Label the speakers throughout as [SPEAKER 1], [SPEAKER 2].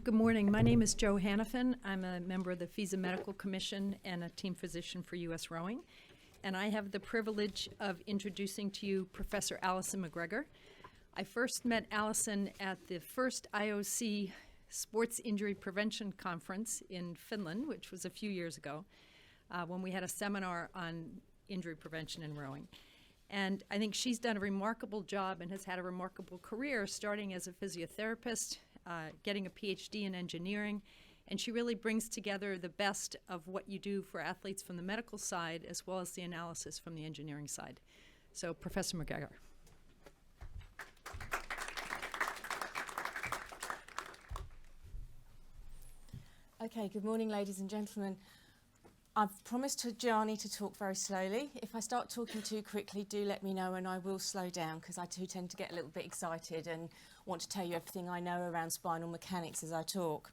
[SPEAKER 1] Good morning. My name is Jo Hannafin. I'm a member of the FISA Medical Commission and a team physician for U.S. Rowing. And I have the privilege of introducing to you Professor Alison McGregor. I first met Alison at the first IOC Sports Injury Prevention Conference in Finland, which was a few years ago, when we had a seminar on injury prevention in rowing. And I think she's done a remarkable job and has had a remarkable career, starting as a physiotherapist, getting a PhD in engineering, and she really brings together the best of what you do for athletes from the medical side as well as the analysis from the engineering side. So, Professor McGregor.
[SPEAKER 2] Okay, good morning, ladies and gentlemen. I've promised to Gianni to talk very slowly. If I start talking too quickly, do let me know and I will slow down, because I do tend to get a little bit excited and want to tell you everything I know around spinal mechanics as I talk.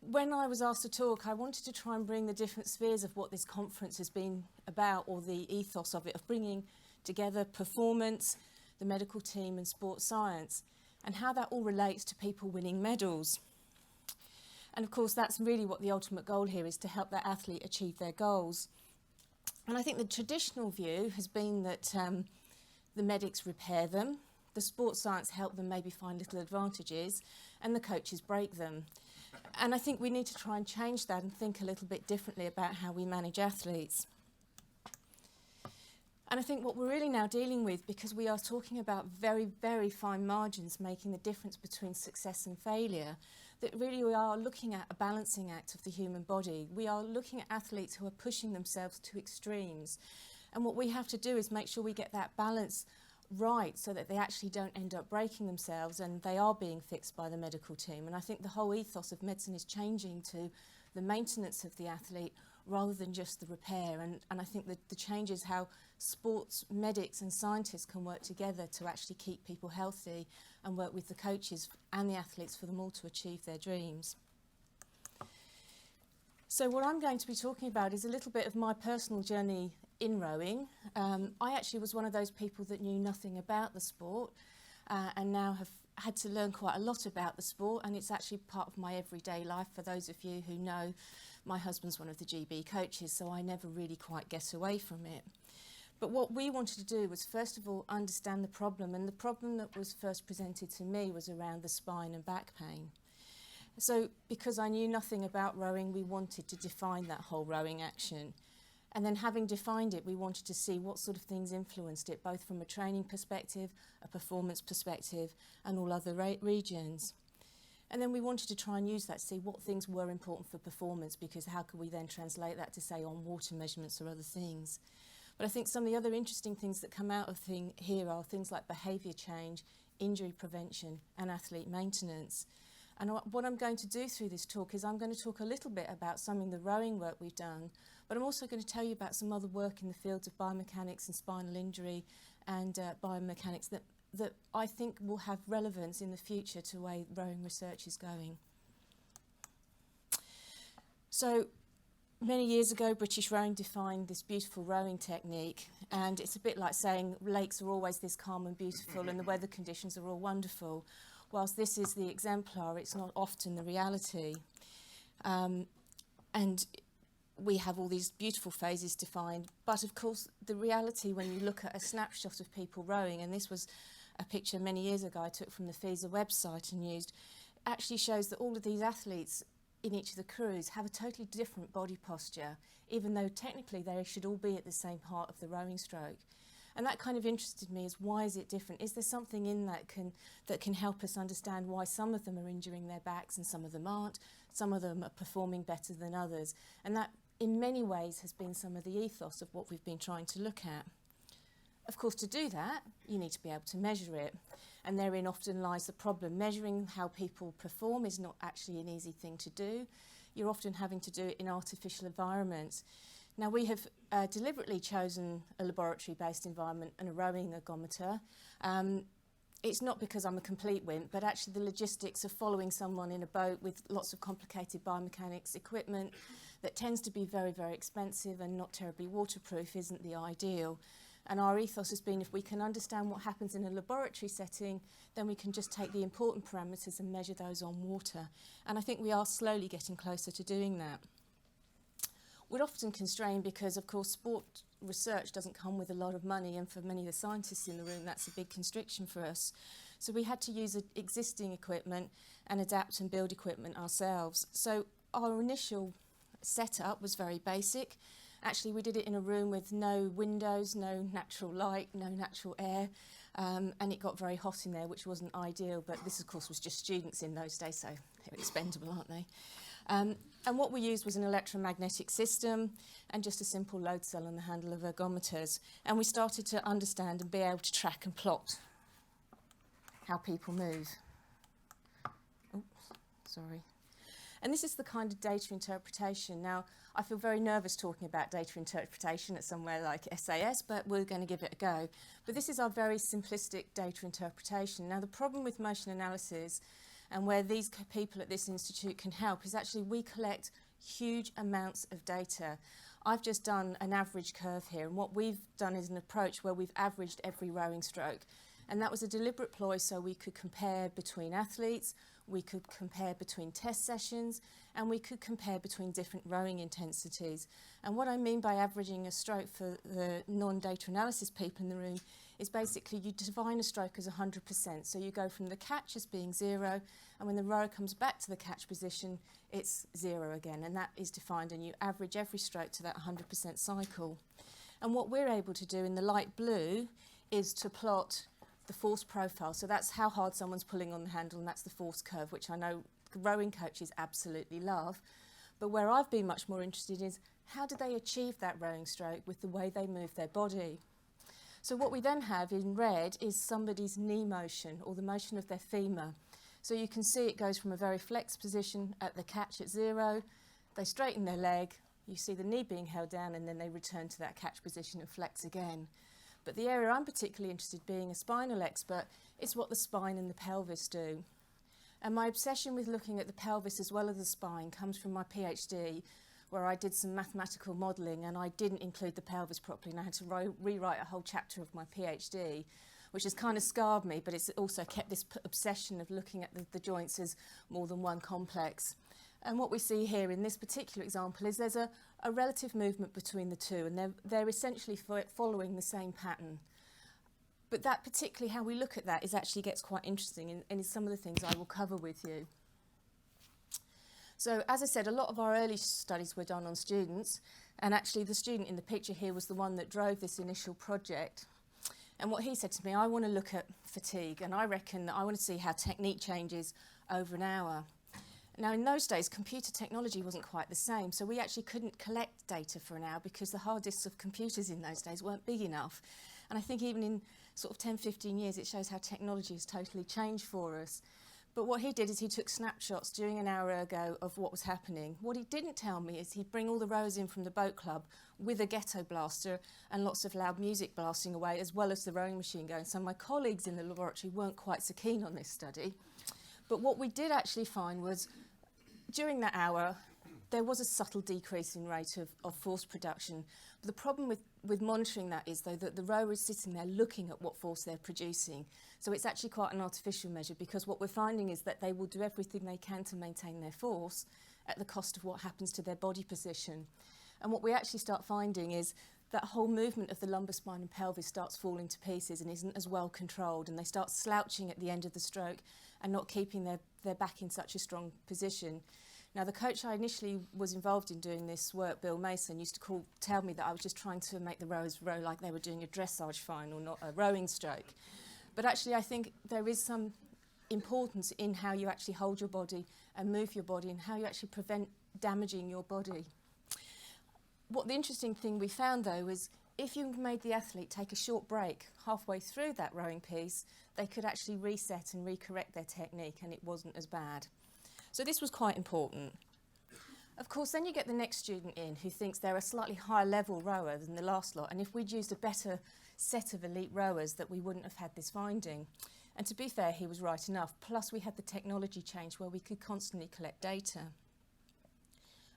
[SPEAKER 2] When I was asked to talk, I wanted to try and bring the different spheres of what this conference has been about, or the ethos of it, of bringing together performance, the medical team and sports science, and how that all relates to people winning medals. And of course, that's really what the ultimate goal here is, to help that athlete achieve their goals. And I think the traditional view has been that the medics repair them, the sports science help them maybe find little advantages, and the coaches break them. And I think we need to try and change that and think a little bit differently about how we manage athletes. And I think what we're really now dealing with, because we are talking about very, very fine margins making the difference between success and failure, that really we are looking at a balancing act of the human body. We are looking at athletes who are pushing themselves to extremes. And what we have to do is make sure we get that balance right, so that they actually don't end up breaking themselves and they are being fixed by the medical team. And I think the whole ethos of medicine is changing to the maintenance of the athlete rather than just the repair. And I think that the change is how sports medics and scientists can work together to actually keep people healthy and work with the coaches and the athletes for them all to achieve their dreams. So what I'm going to be talking about is a little bit of my personal journey in rowing. I actually was one of those people that knew nothing about the sport and now have had to learn quite a lot about the sport, and it's actually part of my everyday life. For those of you who know, my husband's one of the GB coaches, so I never really quite get away from it. But what we wanted to do was first of all understand the problem, and the problem that was first presented to me was around the spine and back pain. So because I knew nothing about rowing, we wanted to define that whole rowing action. And then having defined it, we wanted to see what sort of things influenced it, both from a training perspective, a performance perspective, and all other regions. And then we wanted to try and use that to see what things were important for performance, because how could we then translate that to, say, on water measurements or other things. But I think some of the other interesting things that come out of here are things like behaviour change, injury prevention, and athlete maintenance. And what I'm going to do through this talk is I'm going to talk a little bit about some of the rowing work we've done, but I'm also going to tell you about some other work in the fields of biomechanics and spinal injury and biomechanics that I think will have relevance in the future to the way rowing research is going. So many years ago, British Rowing defined this beautiful rowing technique, and it's a bit like saying lakes are always this calm and beautiful and the weather conditions are all wonderful. Whilst this is the exemplar, it's not often the reality. And we have all these beautiful phases defined, but of course the reality when you look at a snapshot of people rowing, and this was a picture many years ago I took from the FISA website and used, actually shows that all of these athletes in each of the crews have a totally different body posture, even though technically they should all be at the same part of the rowing stroke. And that kind of interested me, is why is it different? Is there something in that can help us understand why some of them are injuring their backs and some of them aren't? Some of them are performing better than others. And that, in many ways, has been some of the ethos of what we've been trying to look at. Of course, to do that, you need to be able to measure it. And therein often lies the problem. Measuring how people perform is not actually an easy thing to do. You're often having to do it in artificial environments. Now, we have deliberately chosen a laboratory-based environment and a rowing ergometer. It's not because I'm a complete wimp, but actually the logistics of following someone in a boat with lots of complicated biomechanics equipment that tends to be very, very expensive and not terribly waterproof isn't the ideal. And our ethos has been, if we can understand what happens in a laboratory setting, then we can just take the important parameters and measure those on water. And I think we are slowly getting closer to doing that. We're often constrained because, of course, sport research doesn't come with a lot of money, and for many of the scientists in the room, that's a big constriction for us. So we had to use existing equipment and adapt and build equipment ourselves. So our initial setup was very basic. Actually, we did it in a room with no windows, no natural light, no natural air, and it got very hot in there, which wasn't ideal, but this, of course, was just students in those days, so they're expendable, aren't they? And what we used was an electromagnetic system and just a simple load cell on the handle of ergometers. And we started to understand and be able to track and plot how people move. Oops, sorry. And this is the kind of data interpretation. Now, I feel very nervous talking about data interpretation at somewhere like SAS, but we're going to give it a go. But this is our very simplistic data interpretation. Now, the problem with motion analysis, and where these people at this institute can help, is actually we collect huge amounts of data. I've just done an average curve here, and what we've done is an approach where we've averaged every rowing stroke. And that was a deliberate ploy so we could compare between athletes, we could compare between test sessions, and we could compare between different rowing intensities. And what I mean by averaging a stroke for the non-data analysis people in the room is basically you define a stroke as 100%. So you go from the catch as being 0, and when the rower comes back to the catch position, it's 0 again, and that is defined, and you average every stroke to that 100% cycle. And what we're able to do in the light blue is to plot the force profile. So that's how hard someone's pulling on the handle, and that's the force curve, which I know rowing coaches absolutely love. But where I've been much more interested is how do they achieve that rowing stroke with the way they move their body. So what we then have in red is somebody's knee motion, or the motion of their femur. So you can see it goes from a very flexed position at the catch at 0, they straighten their leg, you see the knee being held down, and then they return to that catch position and flex again. But the area I'm particularly interested in, being a spinal expert, is what the spine and the pelvis do. And my obsession with looking at the pelvis as well as the spine comes from my PhD, where I did some mathematical modelling and I didn't include the pelvis properly, and I had to rewrite a whole chapter of my PhD, which has kind of scarred me, but it's also kept this obsession of looking at the joints as more than one complex. And what we see here in this particular example is there's a relative movement between the two, and they're essentially following the same pattern. But that particularly how we look at that actually gets quite interesting, and is some of the things I will cover with you. So as I said, a lot of our early studies were done on students, and actually the student in the picture here was the one that drove this initial project. And what he said to me, I want to look at fatigue, and I reckon that I want to see how technique changes over an hour. Now, in those days, computer technology wasn't quite the same, so we actually couldn't collect data for an hour because the hard disks of computers in those days weren't big enough. And I think even in sort of 10, 15 years, it shows how technology has totally changed for us. But what he did is he took snapshots during an hour ago of what was happening. What he didn't tell me is he'd bring all the rowers in from the boat club with a ghetto blaster and lots of loud music blasting away, as well as the rowing machine going. So my colleagues in the laboratory weren't quite so keen on this study. But what we did actually find was during that hour, there was a subtle decrease in rate of force production. But the problem with monitoring that is, though, that the rower is sitting there looking at what force they're producing. So it's actually quite an artificial measure, because what we're finding is that they will do everything they can to maintain their force at the cost of what happens to their body position. And what we actually start finding is that whole movement of the lumbar spine and pelvis starts falling to pieces and isn't as well controlled, and they start slouching at the end of the stroke and not keeping their back in such a strong position. Now, the coach I initially was involved in doing this work, Bill Mason, used to tell me that I was just trying to make the rowers row like they were doing a dressage final, not a rowing stroke. But actually, I think there is some importance in how you actually hold your body and move your body, and how you actually prevent damaging your body. What the interesting thing we found, though, is if you made the athlete take a short break halfway through that rowing piece, they could actually reset and recorrect their technique, and it wasn't as bad. So this was quite important. Of course, then you get the next student in who thinks they're a slightly higher level rower than the last lot, and if we'd used a better set of elite rowers, that we wouldn't have had this finding. And to be fair, he was right enough. Plus, we had the technology change where we could constantly collect data.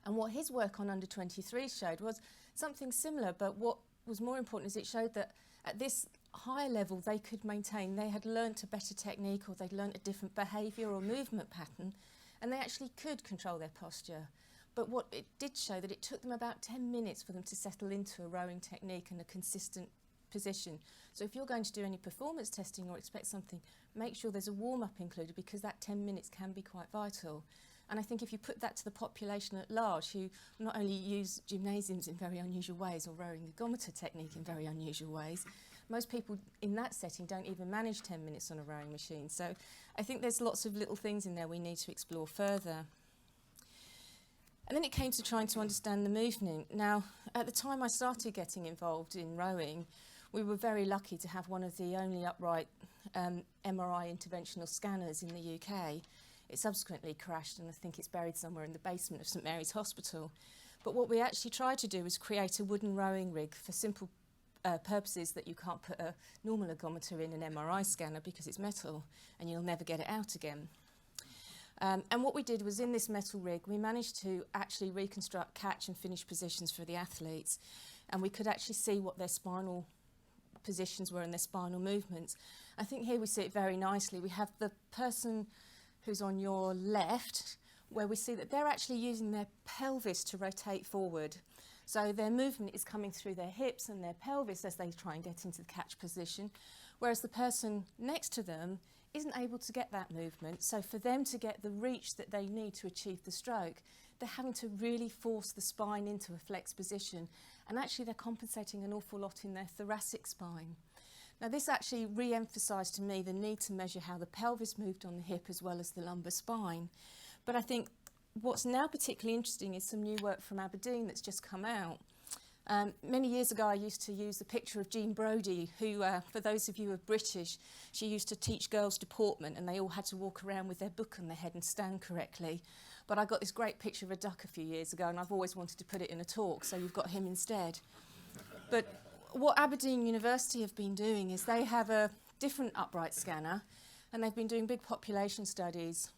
[SPEAKER 2] And what his work on under 23 showed was something similar, but what was more important is it showed that at this higher level they could maintain, they had learnt a better technique or they'd learnt a different behaviour or movement pattern, and they actually could control their posture. But what it did show that it took them about 10 minutes for them to settle into a rowing technique and a consistent position. So if you're going to do any performance testing or expect something, make sure there's a warm-up included, because that 10 minutes can be quite vital. And I think if you put that to the population at large, who not only use gymnasiums in very unusual ways or rowing the gometer technique in very unusual ways, most people in that setting don't even manage 10 minutes on a rowing machine. So I think there's lots of little things in there we need to explore further. And then it came to trying to understand the movement. Now, at the time I started getting involved in rowing, we were very lucky to have one of the only upright MRI interventional scanners in the UK. It subsequently crashed, and I think it's buried somewhere in the basement of St Mary's Hospital. But what we actually tried to do was create a wooden rowing rig for simple purposes that you can't put a normal ergometer in an MRI scanner because it's metal and you'll never get it out again. And what we did was, in this metal rig, we managed to actually reconstruct catch and finish positions for the athletes, and we could actually see what their spinal positions were and their spinal movements. I think here we see it very nicely. We have the person who's on your left, where we see that they're actually using their pelvis to rotate forward. So their movement is coming through their hips and their pelvis as they try and get into the catch position, whereas the person next to them isn't able to get that movement. So for them to get the reach that they need to achieve the stroke, they're having to really force the spine into a flexed position, and actually they're compensating an awful lot in their thoracic spine. Now this actually re-emphasised to me the need to measure how the pelvis moved on the hip as well as the lumbar spine. But I think what's now particularly interesting is some new work from Aberdeen that's just come out. Many years ago I used to use the picture of Jean Brodie, who, for those of you who are British, she used to teach girls deportment, and they all had to walk around with their book on their head and stand correctly. But I got this great picture of a duck a few years ago, and I've always wanted to put it in a talk, so you've got him instead. But what Aberdeen University have been doing is they have a different upright scanner, and they've been doing big population studies,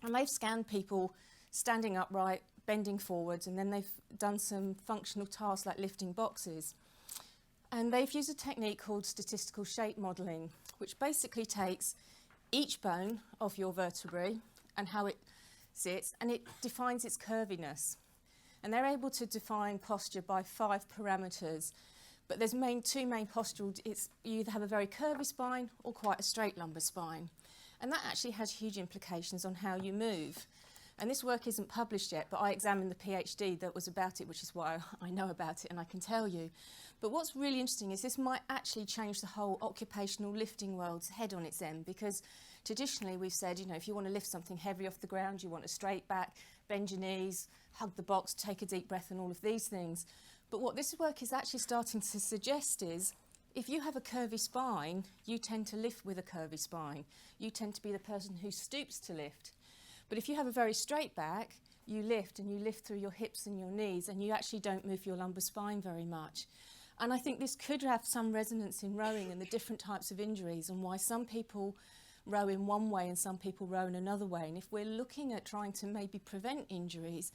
[SPEAKER 2] and they've scanned people standing upright, bending forwards, and then they've done some functional tasks like lifting boxes. And they've used a technique called statistical shape modelling, which basically takes each bone of your vertebrae and how it sits, and it defines its curviness. And they're able to define posture by 5 parameters. But there's two main postural. You either have a very curvy spine or quite a straight lumbar spine. And that actually has huge implications on how you move. And this work isn't published yet, but I examined the PhD that was about it, which is why I know about it and I can tell you. But what's really interesting is this might actually change the whole occupational lifting world's head on its end, because traditionally we've said, you know, if you want to lift something heavy off the ground, you want a straight back, bend your knees, hug the box, take a deep breath, and all of these things. But what this work is actually starting to suggest is, if you have a curvy spine, you tend to lift with a curvy spine. You tend to be the person who stoops to lift. But if you have a very straight back, you lift, and you lift through your hips and your knees, and you actually don't move your lumbar spine very much. And I think this could have some resonance in rowing and the different types of injuries, and why some people row in one way and some people row in another way. And if we're looking at trying to maybe prevent injuries,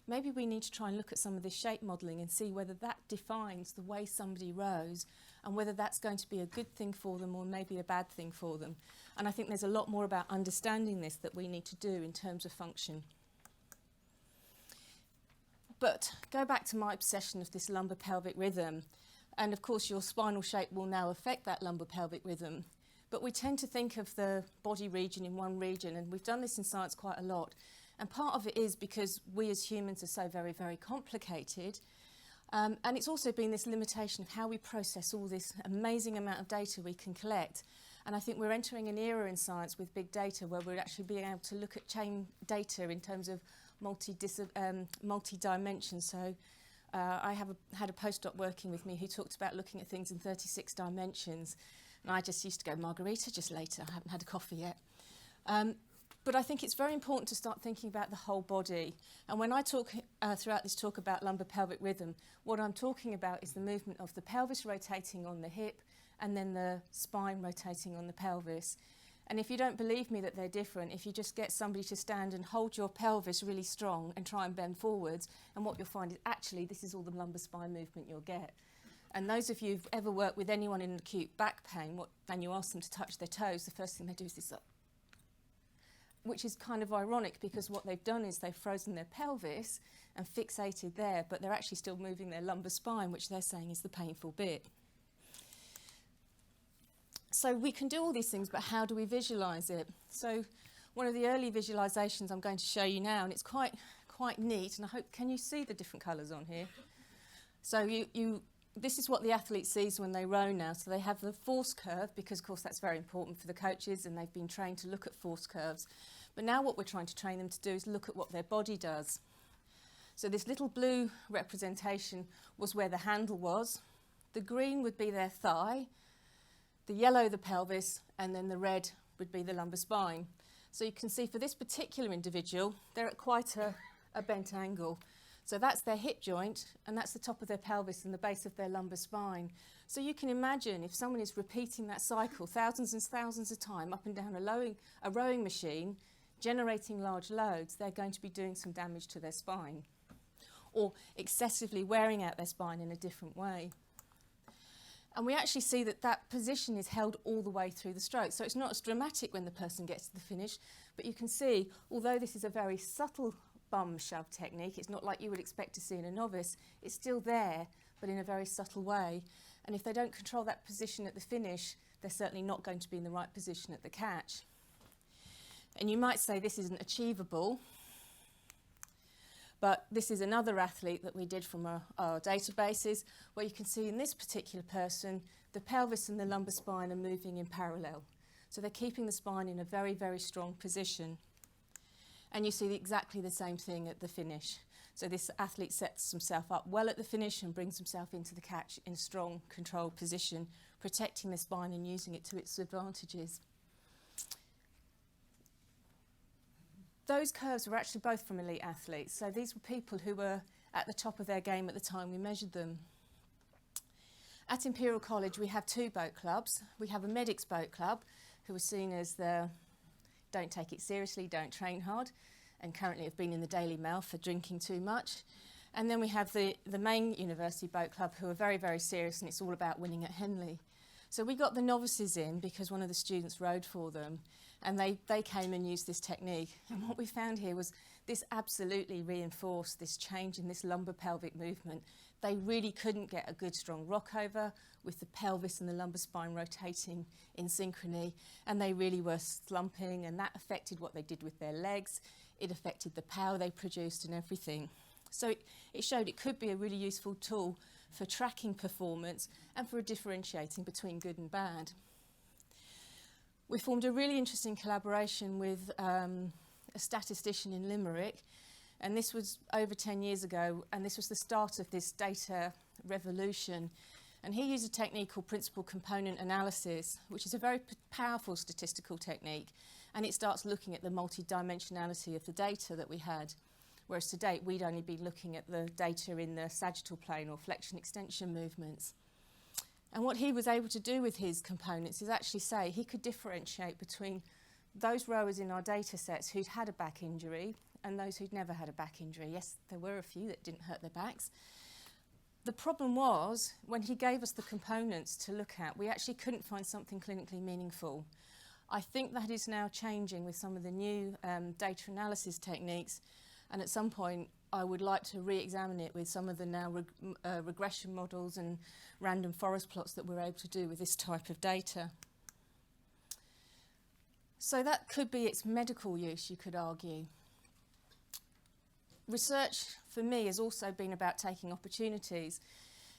[SPEAKER 2] maybe we need to try and look at some of this shape modelling and see whether that defines the way somebody rows, and whether that's going to be a good thing for them or maybe a bad thing for them. And I think there's a lot more about understanding this that we need to do in terms of function. But go back to my obsession of this lumbar pelvic rhythm. And of course your spinal shape will now affect that lumbar pelvic rhythm. But we tend to think of the body region in one region, and we've done this in science quite a lot. And part of it is because we as humans are so very, very complicated. And it's also been this limitation of how we process all this amazing amount of data we can collect. And I think we're entering an era in science with big data where we're actually being able to look at chain data in terms of multi-dimensions. So I had a postdoc working with me who talked about looking at things in 36 dimensions. And I just used to go, Margarita, just later. I haven't had a coffee yet. But I think it's very important to start thinking about the whole body. And when I talk throughout this talk about lumbar pelvic rhythm, what I'm talking about is the movement of the pelvis rotating on the hip and then the spine rotating on the pelvis. And if you don't believe me that they're different, if you just get somebody to stand and hold your pelvis really strong and try and bend forwards, and what you'll find is actually this is all the lumbar spine movement you'll get. And those of you who've ever worked with anyone in acute back pain, and you ask them to touch their toes, the first thing they do is this up, which is kind of ironic because what they've done is they've frozen their pelvis and fixated there, but they're actually still moving their lumbar spine, which they're saying is the painful bit. So we can do all these things, but how do we visualise it? So one of the early visualisations I'm going to show you now, and it's quite neat, and I hope, can you see the different colours on here? So this is what the athlete sees when they row now. So they have the force curve, because of course that's very important for the coaches, and they've been trained to look at force curves. But now what we're trying to train them to do is look at what their body does. So this little blue representation was where the handle was. The green would be their thigh, the yellow the pelvis, and then the red would be the lumbar spine. So you can see for this particular individual, they're at quite a bent angle. So that's their hip joint, and that's the top of their pelvis and the base of their lumbar spine. So you can imagine if someone is repeating that cycle thousands and thousands of times up and down a rowing machine, generating large loads, they're going to be doing some damage to their spine, or excessively wearing out their spine in a different way. And we actually see that that position is held all the way through the stroke. So it's not as dramatic when the person gets to the finish, but you can see, although this is a very subtle bum shove technique, it's not like you would expect to see in a novice, it's still there, but in a very subtle way. And if they don't control that position at the finish, they're certainly not going to be in the right position at the catch. And you might say this isn't achievable, but this is another athlete that we did from our databases, where you can see in this particular person, the pelvis and the lumbar spine are moving in parallel. So they're keeping the spine in a very, very strong position. And you see exactly the same thing at the finish. So this athlete sets himself up well at the finish and brings himself into the catch in a strong, controlled position, protecting the spine and using it to its advantages. Those curves were actually both from elite athletes. So these were people who were at the top of their game at the time we measured them. At Imperial College, we have two boat clubs. We have a medics boat club, who are seen as the don't take it seriously, don't train hard, and currently have been in the Daily Mail for drinking too much. And then we have the main university boat club, who are very, very serious, and it's all about winning at Henley. So we got the novices in because one of the students rowed for them, and they came and used this technique. And what we found here was this absolutely reinforced this change in this lumbar pelvic movement. They really couldn't get a good strong rock over with the pelvis and the lumbar spine rotating in synchrony, and they really were slumping, and that affected what they did with their legs. It affected the power they produced and everything. So it showed it could be a really useful tool for tracking performance and for differentiating between good and bad. We formed a really interesting collaboration with a statistician in Limerick, and this was over 10 years ago, and this was the start of this data revolution. And he used a technique called principal component analysis, which is a very powerful statistical technique, and it starts looking at the multidimensionality of the data that we had, whereas to date we'd only been looking at the data in the sagittal plane or flexion extension movements. And what he was able to do with his components is actually say he could differentiate between those rowers in our data sets who'd had a back injury and those who'd never had a back injury. Yes, there were a few that didn't hurt their backs. The problem was, when he gave us the components to look at, we actually couldn't find something clinically meaningful. I think that is now changing with some of the new data analysis techniques, and at some point I would like to re-examine it with some of the now regression models and random forest plots that we're able to do with this type of data. So that could be its medical use, you could argue. Research, for me, has also been about taking opportunities.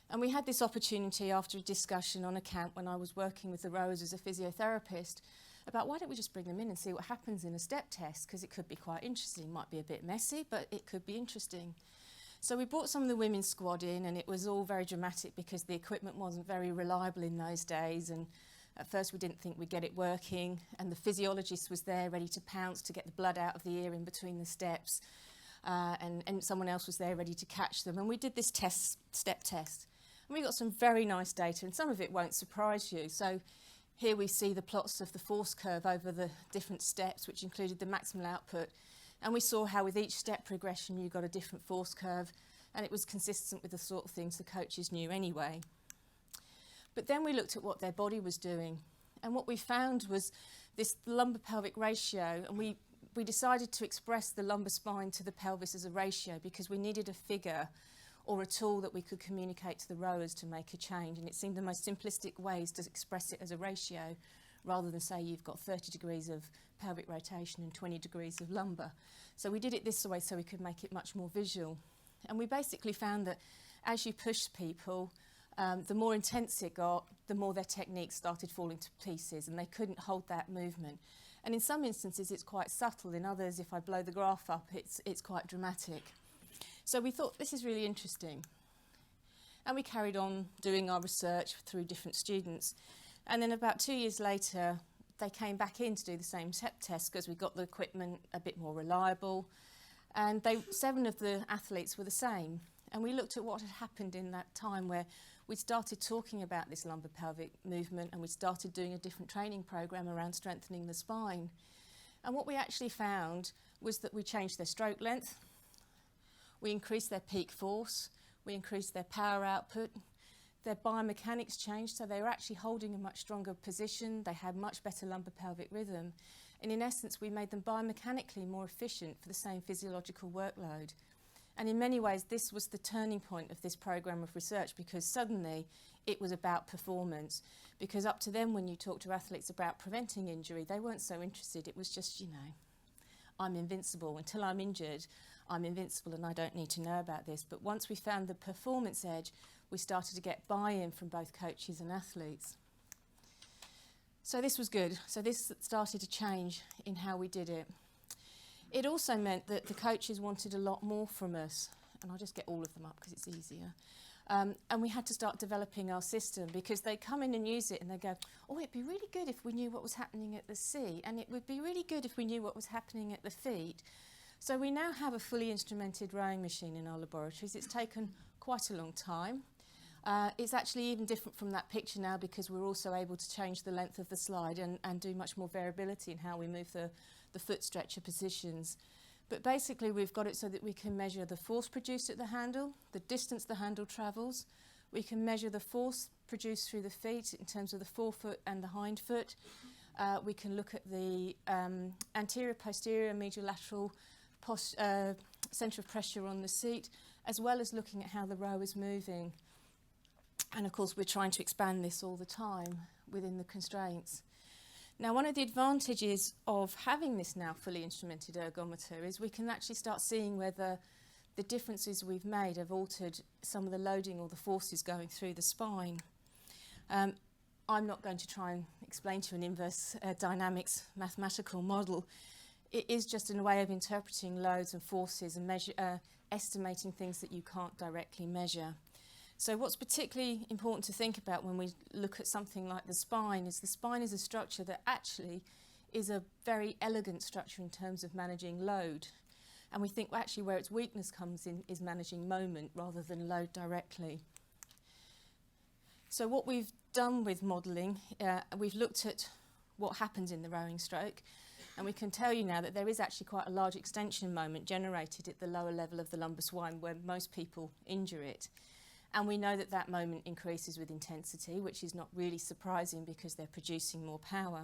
[SPEAKER 2] And we had this opportunity after a discussion on a camp when I was working with the rowers as a physiotherapist about why don't we just bring them in and see what happens in a step test, because it could be quite interesting. It might be a bit messy, but it could be interesting. So we brought some of the women's squad in, and it was all very dramatic because the equipment wasn't very reliable in those days, and at first we didn't think we'd get it working, and the physiologist was there ready to pounce to get the blood out of the ear in between the steps, and someone else was there ready to catch them. And we did this step test, and we got some very nice data, and some of it won't surprise you. So here we see the plots of the force curve over the different steps, which included the maximal output. And we saw how with each step progression you got a different force curve, and it was consistent with the sort of things the coaches knew anyway. But then we looked at what their body was doing. And what we found was this lumbar pelvic ratio, and we decided to express the lumbar spine to the pelvis as a ratio because we needed a figure or a tool that we could communicate to the rowers to make a change. And it seemed the most simplistic ways to express it as a ratio rather than say you've got 30 degrees of pelvic rotation and 20 degrees of lumbar. So we did it this way so we could make it much more visual. And we basically found that as you push people, the more intense it got, the more their techniques started falling to pieces and they couldn't hold that movement. And in some instances it's quite subtle, in others if I blow the graph up it's quite dramatic. So we thought this is really interesting. And we carried on doing our research through different students. And then about 2 years later they came back in to do the same test because we got the equipment a bit more reliable. And 7 of the athletes were the same. And we looked at what had happened in that time where we started talking about this lumbar pelvic movement and we started doing a different training program around strengthening the spine. And what we actually found was that we changed their stroke length, we increased their peak force, we increased their power output, their biomechanics changed, so they were actually holding a much stronger position, they had much better lumbar pelvic rhythm, and in essence we made them biomechanically more efficient for the same physiological workload. And in many ways this was the turning point of this program of research because suddenly it was about performance. Because up to then when you talk to athletes about preventing injury, they weren't so interested. It was just, you know, I'm invincible. Until I'm injured, I'm invincible and I don't need to know about this. But once we found the performance edge, we started to get buy-in from both coaches and athletes. So this was good. So this started to change in how we did it. It also meant that the coaches wanted a lot more from us, and I'll just get all of them up because it's easier. And we had to start developing our system because they come in and use it and they go, oh, it'd be really good if we knew what was happening at the sea, and it would be really good if we knew what was happening at the feet. So we now have a fully instrumented rowing machine in our laboratories. It's taken quite a long time. It's actually even different from that picture now because we're also able to change the length of the slide and do much more variability in how we move the foot stretcher positions. But basically we've got it so that we can measure the force produced at the handle, the distance the handle travels. We can measure the force produced through the feet in terms of the forefoot and the hind foot. We can look at the anterior, posterior, medial lateral centre of pressure on the seat, as well as looking at how the row is moving. And of course we're trying to expand this all the time within the constraints. Now, one of the advantages of having this now fully instrumented ergometer is we can actually start seeing whether the differences we've made have altered some of the loading or the forces going through the spine. I'm not going to try and explain to you an inverse dynamics mathematical model. It is just a way of interpreting loads and forces and estimating things that you can't directly measure. So what's particularly important to think about when we look at something like the spine is a structure that actually is a very elegant structure in terms of managing load. And we think actually where its weakness comes in is managing moment rather than load directly. So what we've done with modelling, we've looked at what happens in the rowing stroke, and we can tell you now that there is actually quite a large extension moment generated at the lower level of the lumbar spine where most people injure it. And we know that that moment increases with intensity, which is not really surprising because they're producing more power.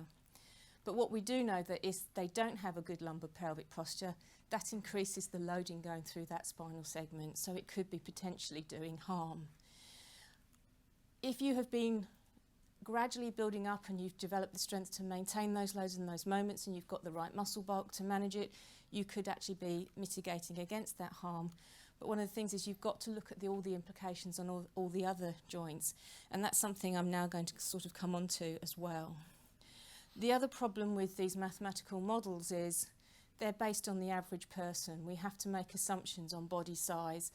[SPEAKER 2] But what we do know that is they don't have a good lumbar pelvic posture, that increases the loading going through that spinal segment, so it could be potentially doing harm. If you have been gradually building up and you've developed the strength to maintain those loads in those moments and you've got the right muscle bulk to manage it, you could actually be mitigating against that harm. But one of the things is you've got to look at all the implications on all the other joints, and that's something I'm now going to sort of come on to as well. The other problem with these mathematical models is they're based on the average person. We have to make assumptions on body size,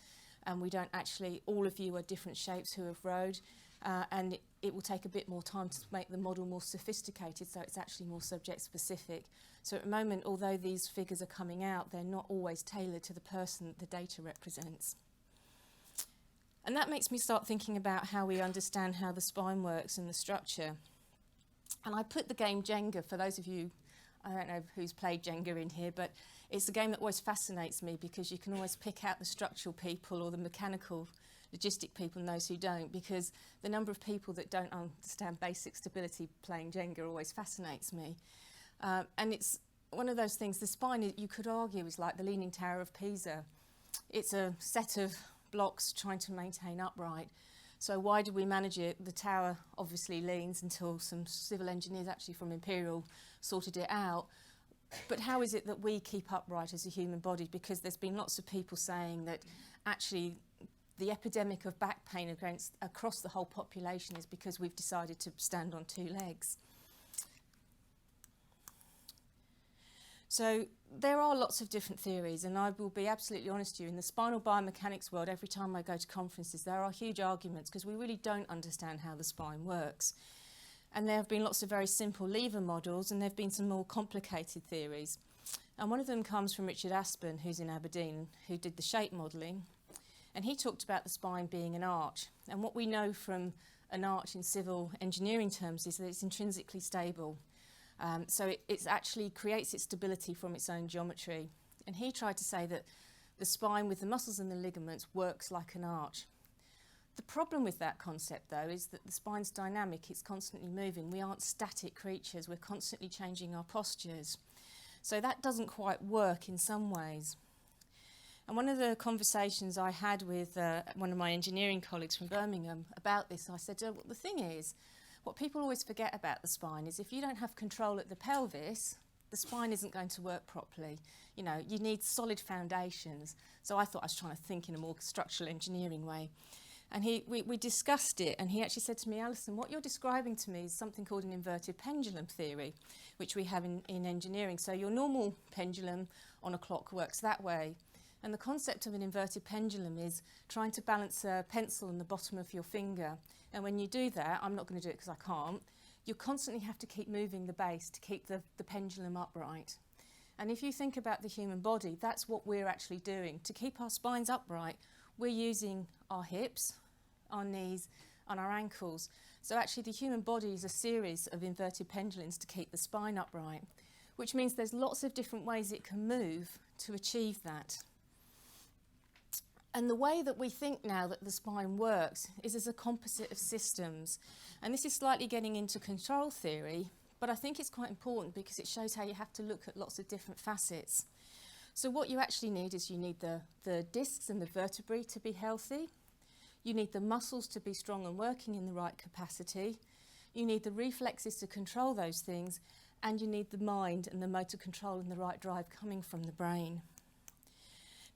[SPEAKER 2] and we don't actually, all of you are different shapes who have rowed, and it will take a bit more time to make the model more sophisticated, so it's actually more subject specific. So at the moment, although these figures are coming out, they're not always tailored to the person that the data represents. And that makes me start thinking about how we understand how the spine works and the structure. And I put the game Jenga, for those of you, I don't know who's played Jenga in here, but it's a game that always fascinates me because you can always pick out the structural people or the mechanical logistic people and those who don't, because the number of people that don't understand basic stability playing Jenga always fascinates me. And it's one of those things, the spine, you could argue, is like the Leaning Tower of Pisa. It's a set of blocks trying to maintain upright. So why do we manage it? The tower obviously leans until some civil engineers actually from Imperial sorted it out. But how is it that we keep upright as a human body? Because there's been lots of people saying that actually the epidemic of back pain across the whole population is because we've decided to stand on two legs. So there are lots of different theories, and I will be absolutely honest with you, in the spinal biomechanics world, every time I go to conferences, there are huge arguments because we really don't understand how the spine works. And there have been lots of very simple lever models, and there have been some more complicated theories. And one of them comes from Richard Aspen, who's in Aberdeen, who did the shape modelling. And he talked about the spine being an arch. And what we know from an arch in civil engineering terms is that it's intrinsically stable. So it actually creates its stability from its own geometry. And he tried to say that the spine with the muscles and the ligaments works like an arch. The problem with that concept, though, is that the spine's dynamic, it's constantly moving. We aren't static creatures, we're constantly changing our postures. So that doesn't quite work in some ways. And one of the conversations I had with one of my engineering colleagues from Birmingham about this, I said, well, the thing is, what people always forget about the spine is if you don't have control at the pelvis, the spine isn't going to work properly. You know, you need solid foundations. So I thought I was trying to think in a more structural engineering way. And we discussed it, and he actually said to me, Alison, what you're describing to me is something called an inverted pendulum theory, which we have in engineering. So your normal pendulum on a clock works that way. And the concept of an inverted pendulum is trying to balance a pencil on the bottom of your finger. And when you do that, I'm not going to do it because I can't, you constantly have to keep moving the base to keep the pendulum upright. And if you think about the human body, that's what we're actually doing. To keep our spines upright, we're using our hips, our knees, and our ankles. So actually the human body is a series of inverted pendulums to keep the spine upright, which means there's lots of different ways it can move to achieve that. And the way that we think now that the spine works is as a composite of systems. And this is slightly getting into control theory, but I think it's quite important because it shows how you have to look at lots of different facets. So what you actually need is you need the discs and the vertebrae to be healthy. You need the muscles to be strong and working in the right capacity. You need the reflexes to control those things. And you need the mind and the motor control and the right drive coming from the brain.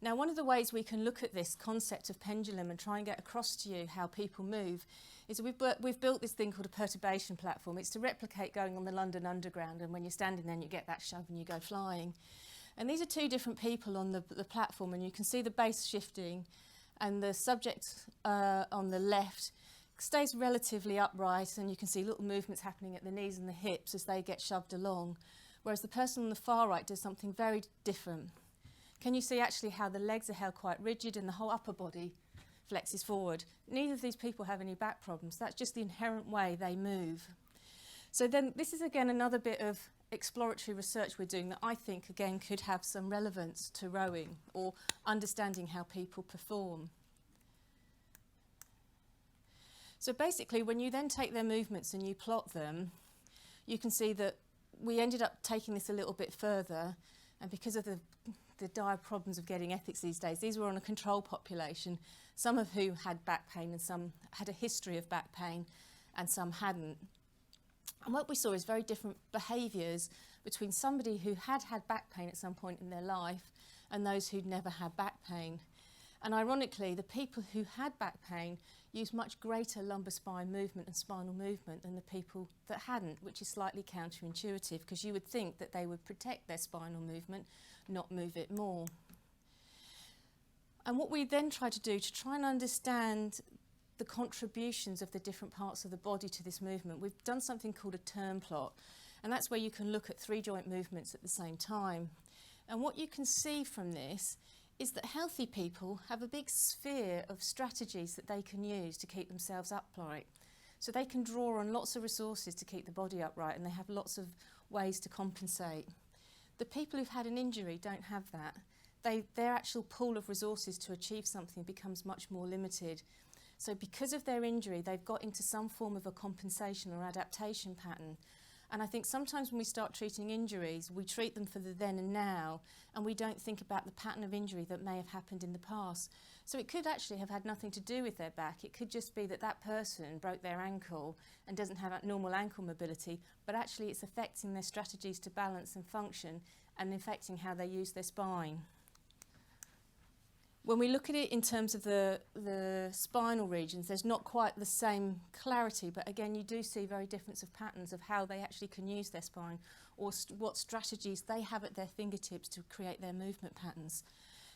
[SPEAKER 2] Now, one of the ways we can look at this concept of pendulum and try and get across to you how people move is we've built this thing called a perturbation platform. It's to replicate going on the London Underground, and when you're standing there, you get that shove and you go flying. And these are two different people on the platform, and you can see the base shifting, and the subject on the left stays relatively upright, and you can see little movements happening at the knees and the hips as they get shoved along, whereas the person on the far right does something very different. Can you see actually how the legs are held quite rigid and the whole upper body flexes forward? Neither of these people have any back problems. That's just the inherent way they move. So then this is again another bit of exploratory research we're doing that I think again could have some relevance to rowing or understanding how people perform. So basically when you then take their movements and you plot them, you can see that we ended up taking this a little bit further, and because of the dire problems of getting ethics these days, these were on a control population, some of who had back pain and some had a history of back pain and some hadn't. And what we saw is very different behaviours between somebody who had had back pain at some point in their life and those who'd never had back pain. And ironically, the people who had back pain used much greater lumbar spine movement and spinal movement than the people that hadn't, which is slightly counterintuitive because you would think that they would protect their spinal movement, not move it more. And what we then try to do to try and understand the contributions of the different parts of the body to this movement, we've done something called a turn plot, and that's where you can look at 3 joint movements at the same time. And what you can see from this is that healthy people have a big sphere of strategies that they can use to keep themselves upright. So they can draw on lots of resources to keep the body upright, and they have lots of ways to compensate. The people who've had an injury don't have that. their actual pool of resources to achieve something becomes much more limited. So because of their injury, they've got into some form of a compensation or adaptation pattern. And I think sometimes when we start treating injuries, we treat them for the then and now, and we don't think about the pattern of injury that may have happened in the past. So it could actually have had nothing to do with their back. It could just be that that person broke their ankle and doesn't have normal ankle mobility, but actually it's affecting their strategies to balance and function and affecting how they use their spine. When we look at it in terms of the spinal regions, there's not quite the same clarity, but again, you do see very different of patterns of how they actually can use their spine or what strategies they have at their fingertips to create their movement patterns.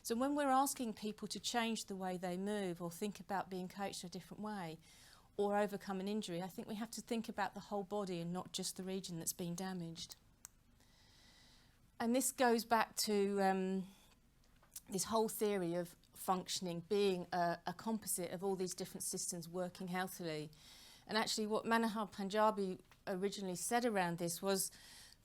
[SPEAKER 2] So when we're asking people to change the way they move or think about being coached a different way or overcome an injury, I think we have to think about the whole body and not just the region that's been damaged. And this goes back to this whole theory of functioning being a composite of all these different systems working healthily. And actually what Manohar Panjabi originally said around this was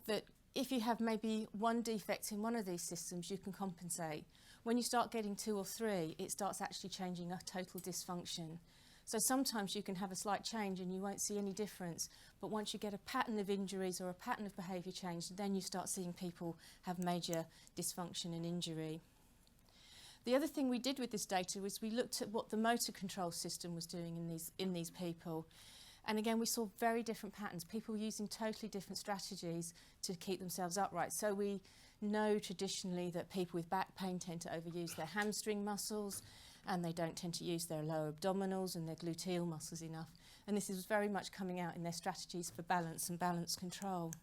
[SPEAKER 2] that if you have maybe one defect in one of these systems, you can compensate. When you start getting 2 or 3, it starts actually changing a total dysfunction. So sometimes you can have a slight change and you won't see any difference, but once you get a pattern of injuries or a pattern of behaviour change, then you start seeing people have major dysfunction and injury. The other thing we did with this data was we looked at what the motor control system was doing in these people. And again, we saw very different patterns, people using totally different strategies to keep themselves upright. So we know traditionally that people with back pain tend to overuse their hamstring muscles, and they don't tend to use their lower abdominals and their gluteal muscles enough. And this is very much coming out in their strategies for balance and balance control.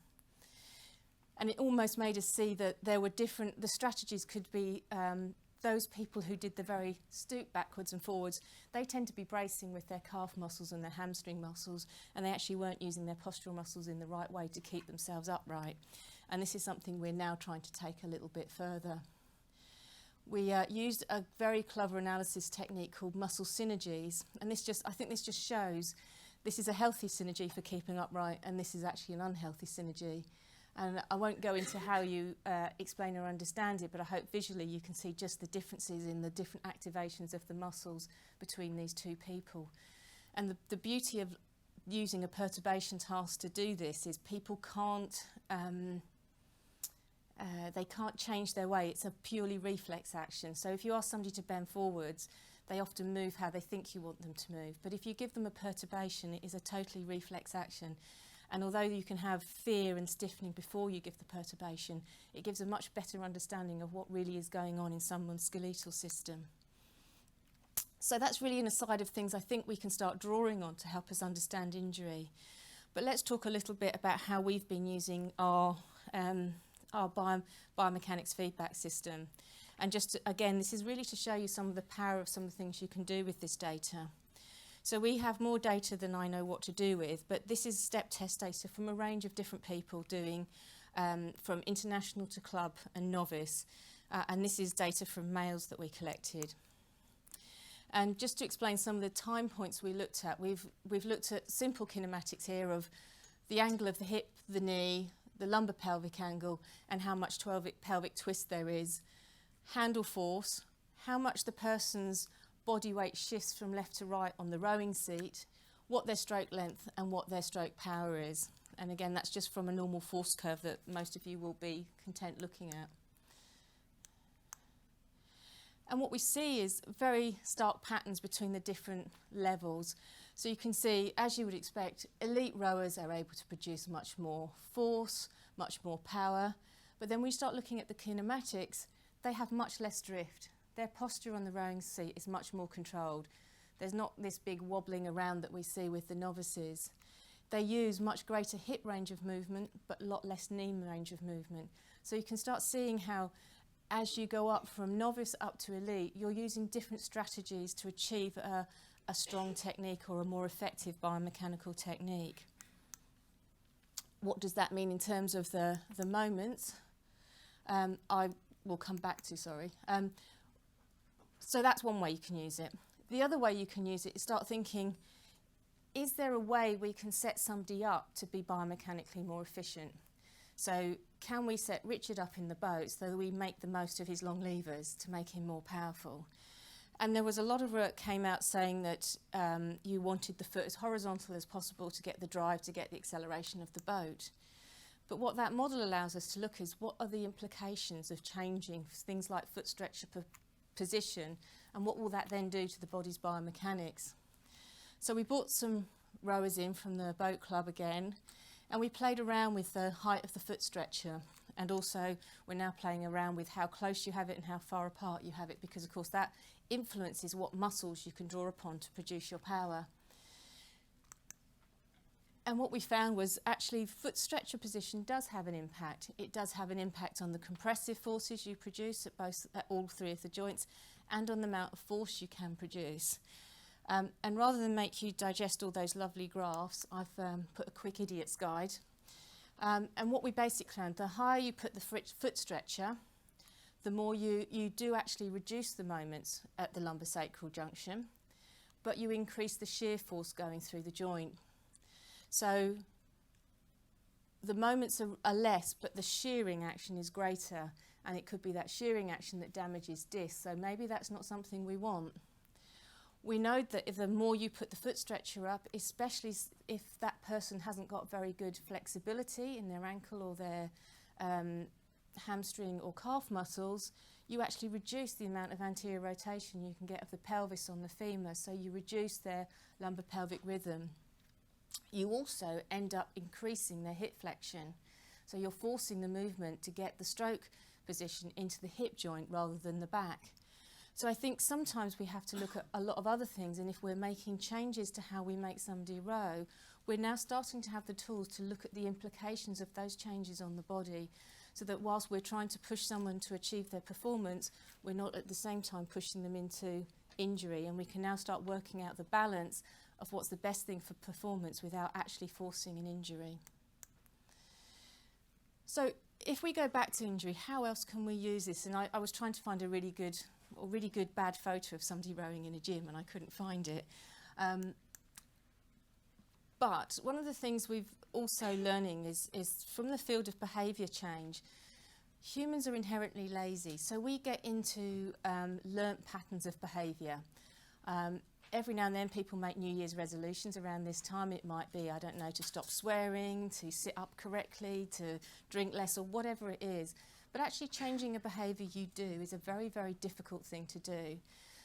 [SPEAKER 2] And it almost made us see that there were the strategies could be those people who did the very stoop backwards and forwards, they tend to be bracing with their calf muscles and their hamstring muscles, and they actually weren't using their postural muscles in the right way to keep themselves upright. And this is something we're now trying to take a little bit further. We used a very clever analysis technique called muscle synergies, and I think this just shows this is a healthy synergy for keeping upright, and this is actually an unhealthy synergy. And I won't go into how you explain or understand it, but I hope visually you can see just the differences in the different activations of the muscles between these two people. And the beauty of using a perturbation task to do this is people can't change their way. It's a purely reflex action. So if you ask somebody to bend forwards, they often move how they think you want them to move. But if you give them a perturbation, it is a totally reflex action. And although you can have fear and stiffening before you give the perturbation, it gives a much better understanding of what really is going on in someone's skeletal system. So that's really an aside of things I think we can start drawing on to help us understand injury. But let's talk a little bit about how we've been using our biomechanics feedback system. And again, this is really to show you some of the power of some of the things you can do with this data. So we have more data than I know what to do with, but this is step test data from a range of different people doing from international to club and novice. And this is data from males that we collected. And just to explain some of the time points we looked at, we've looked at simple kinematics here of the angle of the hip, the knee, the lumbar pelvic angle, and how much pelvic twist there is, handle force, how much the person's body weight shifts from left to right on the rowing seat, what their stroke length and what their stroke power is. And again, that's just from a normal force curve that most of you will be content looking at. And what we see is very stark patterns between the different levels. So you can see, as you would expect, elite rowers are able to produce much more force, much more power. But then we start looking at the kinematics, they have much less drift. Their posture on the rowing seat is much more controlled. There's not this big wobbling around that we see with the novices. They use much greater hip range of movement, but a lot less knee range of movement. So you can start seeing how, as you go up from novice up to elite, you're using different strategies to achieve a strong technique or a more effective biomechanical technique. What does that mean in terms of the moments? I will come back to, sorry. So that's one way you can use it. The other way you can use it is start thinking, is there a way we can set somebody up to be biomechanically more efficient? So can we set Richard up in the boat so that we make the most of his long levers to make him more powerful? And there was a lot of work came out saying that you wanted the foot as horizontal as possible to get the drive, to get the acceleration of the boat. But what that model allows us to look is what are the implications of changing things like foot stretcher position, and what will that then do to the body's biomechanics? So we brought some rowers in from the boat club again, and we played around with the height of the foot stretcher. And also we're now playing around with how close you have it and how far apart you have it, because of course that influences what muscles you can draw upon to produce your power. And what we found was actually foot stretcher position does have an impact. It does have an impact on the compressive forces you produce at all three of the joints, and on the amount of force you can produce. And rather than make you digest all those lovely graphs, I've put a quick idiot's guide. And what we basically found, the higher you put the foot stretcher, the more you do actually reduce the moments at the lumbosacral junction, but you increase the shear force going through the joint. So the moments are less, but the shearing action is greater, and it could be that shearing action that damages discs, so maybe that's not something we want. We know that if the more you put the foot stretcher up, especially if that person hasn't got very good flexibility in their ankle or their hamstring or calf muscles, you actually reduce the amount of anterior rotation you can get of the pelvis on the femur, so you reduce their lumbar pelvic rhythm. You also end up increasing their hip flexion, so you're forcing the movement to get the stroke position into the hip joint rather than the back. So I think sometimes we have to look at a lot of other things, and if we're making changes to how we make somebody row, we're now starting to have the tools to look at the implications of those changes on the body, so that whilst we're trying to push someone to achieve their performance, we're not at the same time pushing them into injury, and we can now start working out the balance of what's the best thing for performance without actually forcing an injury. So if we go back to injury, how else can we use this? And I was trying to find a really good bad photo of somebody rowing in a gym, and I couldn't find it. But one of the things we've also learning is from the field of behaviour change, humans are inherently lazy, so we get into learnt patterns of behaviour. Every now and then people make New Year's resolutions around this time. It might be, I don't know, to stop swearing, to sit up correctly, to drink less, or whatever it is. But actually changing a behaviour you do is a very, very difficult thing to do.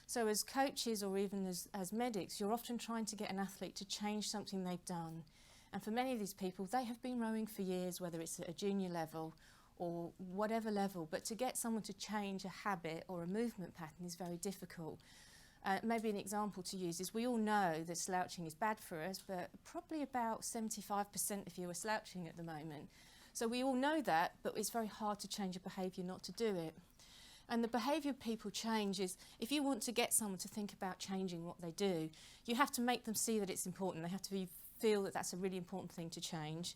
[SPEAKER 2] So as coaches or even as medics, you're often trying to get an athlete to change something they've done. And for many of these people, they have been rowing for years, whether it's at a junior level or whatever level. But to get someone to change a habit or a movement pattern is very difficult. Maybe an example to use is we all know that slouching is bad for us, but probably about 75% of you are slouching at the moment. So we all know that, but it's very hard to change a behaviour not to do it. And the behaviour people change is, if you want to get someone to think about changing what they do, you have to make them see that it's important. They have to feel that that's a really important thing to change.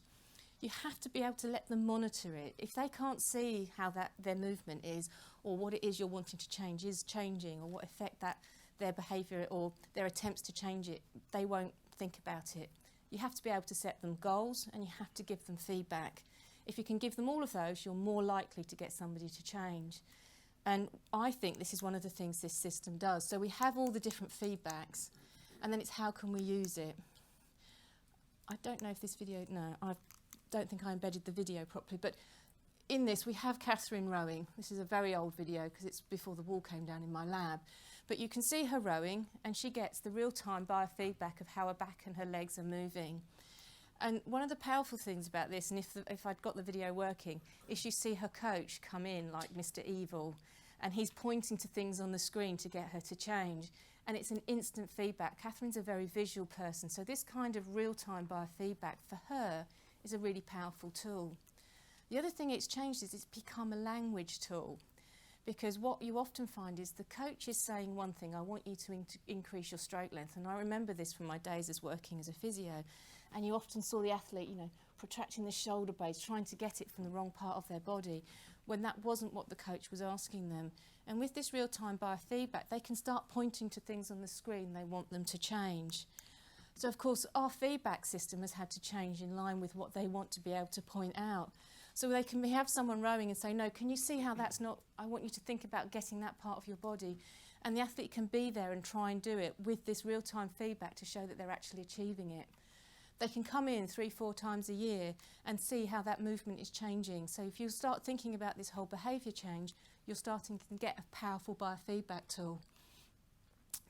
[SPEAKER 2] You have to be able to let them monitor it. If they can't see how their movement is, or what it is you're wanting to change is changing, or what effect that their behaviour or their attempts to change it, they won't think about it. You have to be able to set them goals, and you have to give them feedback. If you can give them all of those, you're more likely to get somebody to change. And I think this is one of the things this system does. So we have all the different feedbacks, and then it's how can we use it. I don't know if this video, no, I don't think I embedded the video properly, but in this we have Catherine rowing. This is a very old video because it's before the wall came down in my lab. But you can see her rowing, and she gets the real-time biofeedback of how her back and her legs are moving. And one of the powerful things about this, and if I'd got the video working, is you see her coach come in like Mr. Evil, and he's pointing to things on the screen to get her to change. And it's an instant feedback. Catherine's a very visual person, so this kind of real-time biofeedback for her is a really powerful tool. The other thing it's changed is it's become a language tool. Because what you often find is the coach is saying one thing, I want you to increase your stroke length. And I remember this from my days as working as a physio. And you often saw the athlete, protracting the shoulder blades, trying to get it from the wrong part of their body, when that wasn't what the coach was asking them. And with this real-time biofeedback, they can start pointing to things on the screen they want them to change. So of course, our feedback system has had to change in line with what they want to be able to point out. So they can have someone rowing and say, no, can you see how that's not, I want you to think about getting that part of your body. And the athlete can be there and try and do it with this real-time feedback to show that they're actually achieving it. They can come in 3-4 times a year and see how that movement is changing. So if you start thinking about this whole behaviour change, you're starting to get a powerful biofeedback tool.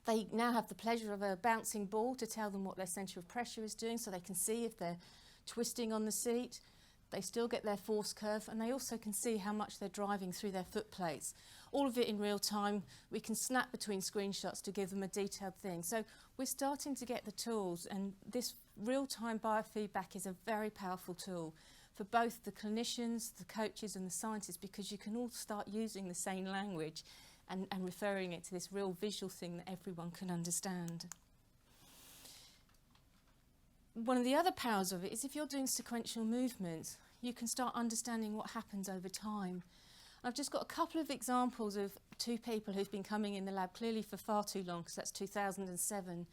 [SPEAKER 2] They now have the pleasure of a bouncing ball to tell them what their centre of pressure is doing, so they can see if they're twisting on the seat. They still get their force curve, and they also can see how much they're driving through their foot plates. All of it in real time. We can snap between screenshots to give them a detailed thing. So we're starting to get the tools, and this real-time biofeedback is a very powerful tool for both the clinicians, the coaches and the scientists, because you can all start using the same language and referring it to this real visual thing that everyone can understand. One of the other powers of it is if you're doing sequential movements, you can start understanding what happens over time. I've just got a couple of examples of 2 people who've been coming in the lab clearly for far too long, because that's 2007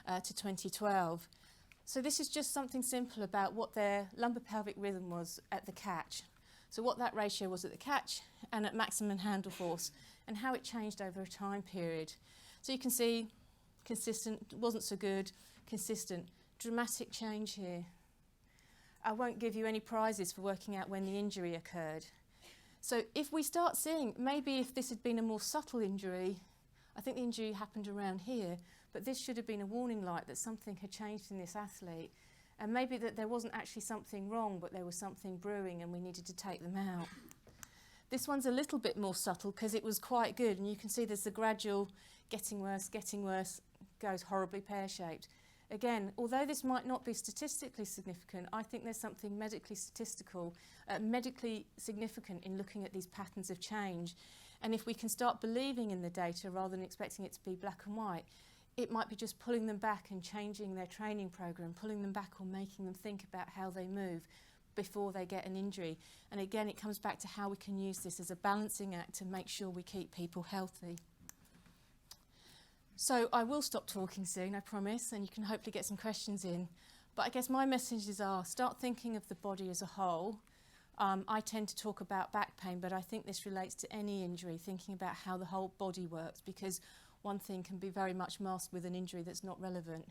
[SPEAKER 2] to 2012. So this is just something simple about what their lumbar pelvic rhythm was at the catch. So what that ratio was at the catch and at maximum handle force, and how it changed over a time period. So you can see consistent, wasn't so good, consistent, dramatic change here. I won't give you any prizes for working out when the injury occurred. So if we start seeing, maybe if this had been a more subtle injury, I think the injury happened around here, but this should have been a warning light that something had changed in this athlete, and maybe that there wasn't actually something wrong, but there was something brewing and we needed to take them out. This one's a little bit more subtle because it was quite good, and you can see there's a gradual getting worse, goes horribly pear-shaped. Again, although this might not be statistically significant, I think there's something medically significant in looking at these patterns of change. And if we can start believing in the data rather than expecting it to be black and white, it might be just pulling them back and changing their training program, pulling them back or making them think about how they move before they get an injury. And again, it comes back to how we can use this as a balancing act to make sure we keep people healthy. So I will stop talking soon, I promise, and you can hopefully get some questions in. But I guess my messages are, start thinking of the body as a whole. I tend to talk about back pain, but I think this relates to any injury, thinking about how the whole body works, because one thing can be very much masked with an injury that's not relevant.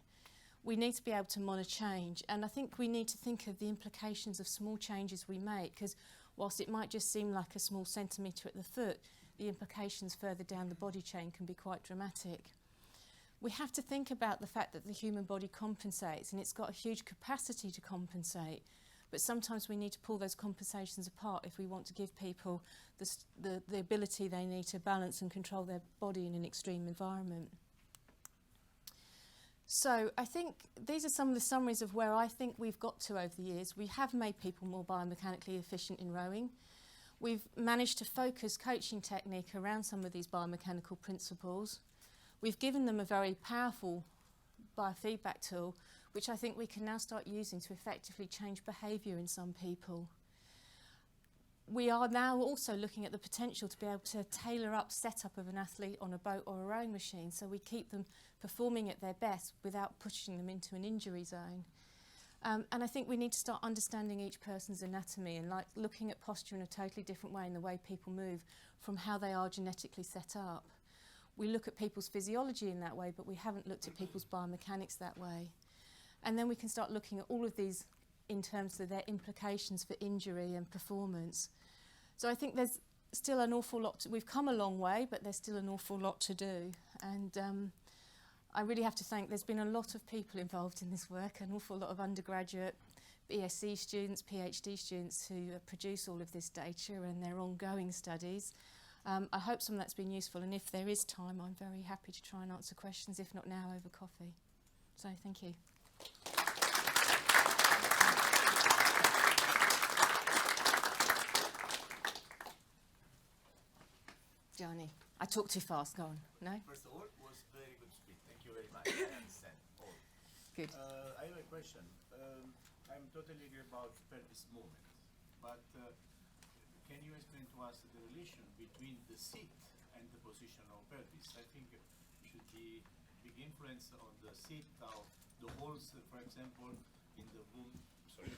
[SPEAKER 2] We need to be able to monitor change, and I think we need to think of the implications of small changes we make, because whilst it might just seem like a small centimetre at the foot, the implications further down the body chain can be quite dramatic. We have to think about the fact that the human body compensates, and it's got a huge capacity to compensate, but sometimes we need to pull those compensations apart if we want to give people the ability they need to balance and control their body in an extreme environment. So I think these are some of the summaries of where I think we've got to over the years. We have made people more biomechanically efficient in rowing. We've managed to focus coaching technique around some of these biomechanical principles. We've given them a very powerful biofeedback tool, which I think we can now start using to effectively change behaviour in some people. We are now also looking at the potential to be able to tailor up setup of an athlete on a boat or a rowing machine, so we keep them performing at their best without pushing them into an injury zone. And I think we need to start understanding each person's anatomy and like looking at posture in a totally different way in the way people move from how they are genetically set up. We look at people's physiology in that way, but we haven't looked at people's biomechanics that way. And then we can start looking at all of these in terms of their implications for injury and performance. So I think there's still an awful lot we've come a long way, but there's still an awful lot to do. And I really have to thank, there's been a lot of people involved in this work, an awful lot of undergraduate, BSc students, PhD students who produce all of this data and their ongoing studies. I hope some of that's been useful, and if there is time, I'm very happy to try and answer questions, if not now, over coffee. So thank you. Johnny, I talk too fast, go on. No?
[SPEAKER 3] First of all, it was very good speech. Thank you very much. I understand all.
[SPEAKER 2] Good.
[SPEAKER 3] I have a question. I'm totally agree about pelvis movement, but can you explain to us the relation between the seat and the position of pelvis? I think it should be big influence on the seat, how the holes, for example, in the womb. Sorry.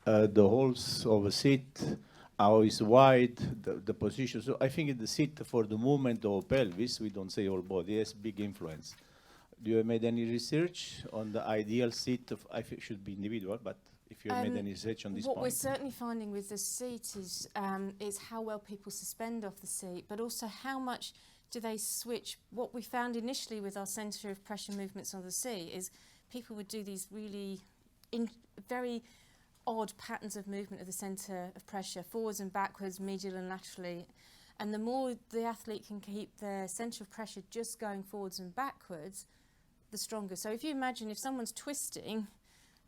[SPEAKER 3] the holes of a seat, how is wide, the position. So I think the seat for the movement of pelvis, we don't say whole body, has big influence. Do you have made any research on the ideal seat? I think it should be individual, but if you have made any research on this
[SPEAKER 2] What
[SPEAKER 3] point.
[SPEAKER 2] we're certainly finding with the seat is how well people suspend off the seat, but also how much do they switch. What we found initially with our centre of pressure movements on the seat is people would do these really very odd patterns of movement of the centre of pressure, forwards and backwards, medial and laterally. And the more the athlete can keep their centre of pressure just going forwards and backwards, the stronger. So if you imagine if someone's twisting,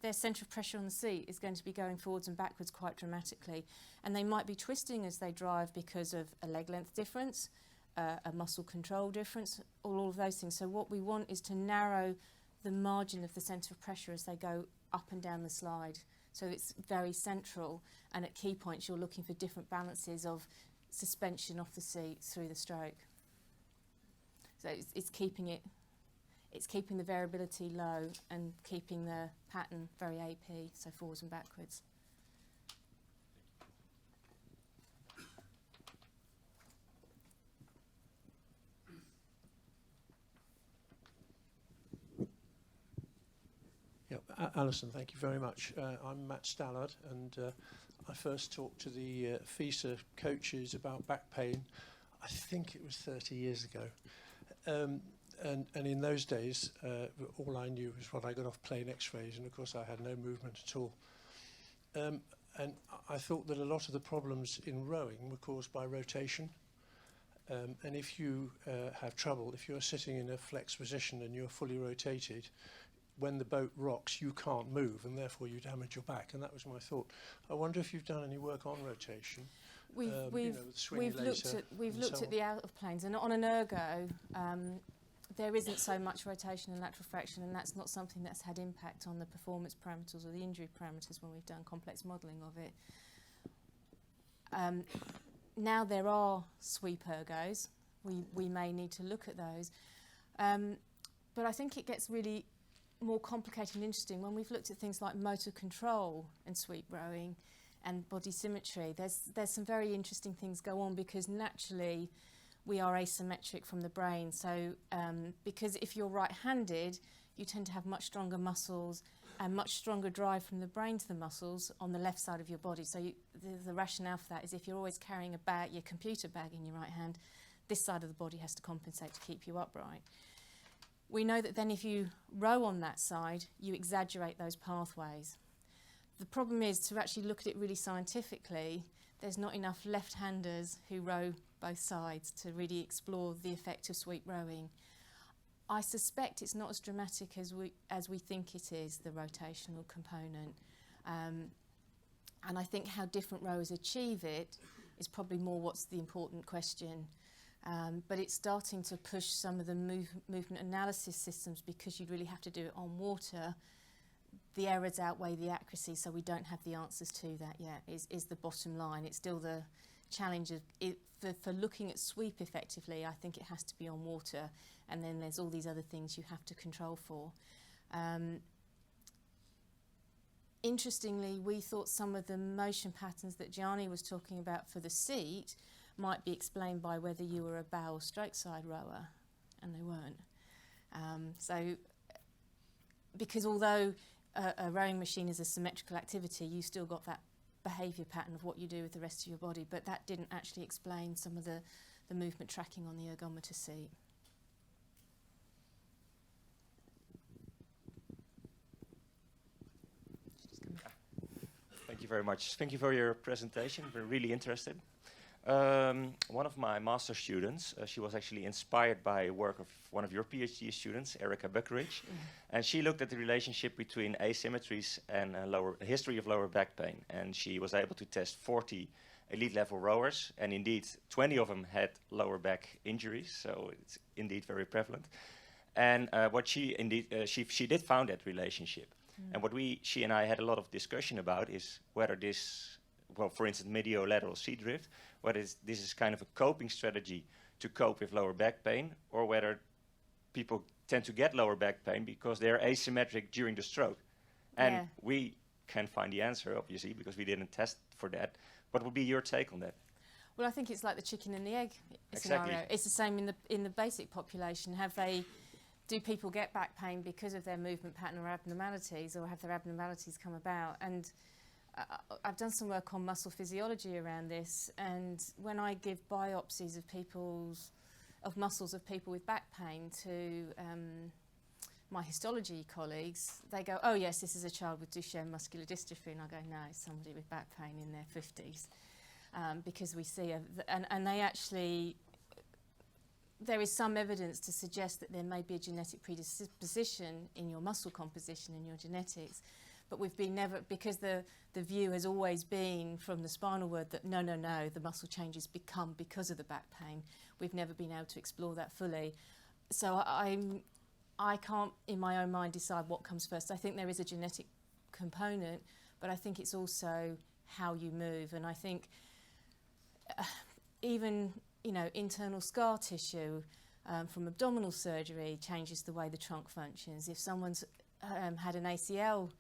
[SPEAKER 2] their centre of pressure on the seat is going to be going forwards and backwards quite dramatically. And they might be twisting as they drive because of a leg length difference, a muscle control difference, all of those things. So what we want is to narrow the margin of the centre of pressure as they go up and down the slide. So it's very central, and at key points you're looking for different balances of suspension off the seat through the stroke. So it's keeping the variability low and keeping the pattern very AP, so forwards and backwards.
[SPEAKER 4] Yeah, Alison, thank you very much. I'm Matt Stallard, and I first talked to the FISA coaches about back pain, I think it was 30 years ago. And in those days, all I knew was what I got off plain x-rays, and of course I had no movement at all. And I thought that a lot of the problems in rowing were caused by rotation. And if you have trouble, if you're sitting in a flex position and you're fully rotated, when the boat rocks, you can't move, and therefore you damage your back. And that was my thought. I wonder if you've done any work on rotation.
[SPEAKER 2] We've looked at the out of planes, and on an ergo, there isn't so much rotation and lateral flexion, and that's not something that's had impact on the performance parameters or the injury parameters when we've done complex modelling of it. Now there are sweep ergos. We may need to look at those. But I think it gets really more complicated and interesting when we've looked at things like motor control and sweep rowing and body symmetry. There's some very interesting things go on because naturally we are asymmetric from the brain. So because if you're right-handed, you tend to have much stronger muscles and much stronger drive from the brain to the muscles on the left side of your body. So the rationale for that is if you're always carrying a bag, your computer bag in your right hand, this side of the body has to compensate to keep you upright. We know that then if you row on that side, you exaggerate those pathways. The problem is to actually look at it really scientifically, there's not enough left-handers who row both sides to really explore the effect of sweep rowing. I suspect it's not as dramatic as we think it is, the rotational component. And I think how different rowers achieve it is probably more what's the important question. But it's starting to push some of the movement analysis systems because you'd really have to do it on water. The errors outweigh the accuracy, so we don't have the answers to that yet, is the bottom line. It's still the challenge of it, for looking at sweep effectively. I think it has to be on water, and then there's all these other things you have to control for. Interestingly, we thought some of the motion patterns that Gianni was talking about for the seat might be explained by whether you were a bow or stroke side rower, and they weren't. So, because although a rowing machine is a symmetrical activity, you still got that behaviour pattern of what you do with the rest of your body, but that didn't actually explain some of the movement tracking on the ergometer seat.
[SPEAKER 5] Thank you very much. Thank you for your presentation. We're really interested. One of my master students, she was actually inspired by work of one of your PhD students, Erica Buckeridge, and she looked at the relationship between asymmetries and history of lower back pain, and she was able to test 40 elite level rowers, and indeed 20 of them had lower back injuries, so it's indeed very prevalent. And what she did found that relationship, and what she and I had a lot of discussion about is whether this, well, for instance, mediolateral seat drift, whether this is kind of a coping strategy to cope with lower back pain, or whether people tend to get lower back pain because they're asymmetric during the stroke. And we can't find the answer, obviously, because we didn't test for that. What would be your take on that?
[SPEAKER 2] Well, I think it's like the chicken and the egg
[SPEAKER 5] Exactly.
[SPEAKER 2] scenario. It's the same in the basic population. Do people get back pain because of their movement pattern or abnormalities, or have their abnormalities come about? And I've done some work on muscle physiology around this, and when I give biopsies of muscles of people with back pain to my histology colleagues, they go, "Oh yes, this is a child with Duchenne muscular dystrophy," and I go, "No, it's somebody with back pain in their 50s," because we see and they actually. There is some evidence to suggest that there may be a genetic predisposition in your muscle composition and your genetics, but we've been because the view has always been from the spinal word that no, the muscle changes become because of the back pain. We've never been able to explore that fully. So I can't, in my own mind, decide what comes first. I think there is a genetic component, but I think it's also how you move, and I think even internal scar tissue from abdominal surgery changes the way the trunk functions. If someone's had an ACL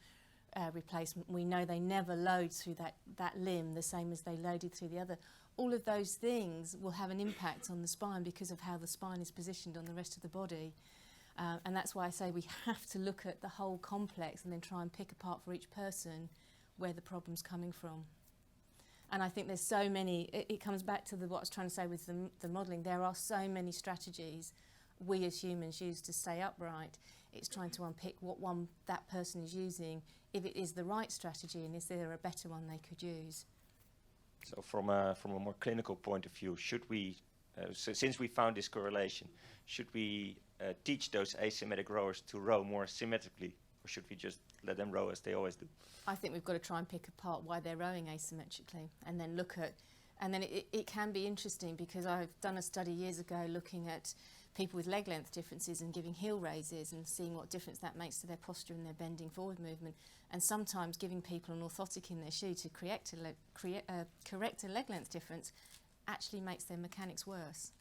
[SPEAKER 2] replacement, we know they never load through that limb the same as they loaded through the other. All of those things will have an impact on the spine because of how the spine is positioned on the rest of the body. And that's why I say we have to look at the whole complex and then try and pick apart for each person where the problem's coming from. And I think there's so many, it comes back to what I was trying to say with the modelling. There are so many strategies we as humans use to stay upright. It's trying to unpick what one that person is using, if it is the right strategy, and is there a better one they could use.
[SPEAKER 5] So from a more clinical point of view, should we, since we found this correlation, should we teach those asymmetric rowers to row more symmetrically, or should we just let them row as they always do?
[SPEAKER 2] I think we've got to try and pick apart why they're rowing asymmetrically, and then it can be interesting, because I've done a study years ago looking at people with leg length differences and giving heel raises and seeing what difference that makes to their posture and their bending forward movement, and sometimes giving people an orthotic in their shoe to correct a leg length difference actually makes their mechanics worse,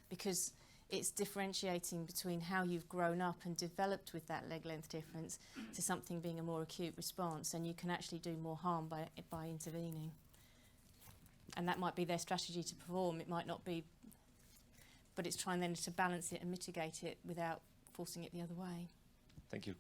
[SPEAKER 2] because it's differentiating between how you've grown up and developed with that leg length difference to something being a more acute response, and you can actually do more harm by intervening. And that might be their strategy to perform, it might not be, but it's trying then to balance it and mitigate it without forcing it the other way.
[SPEAKER 5] Thank you.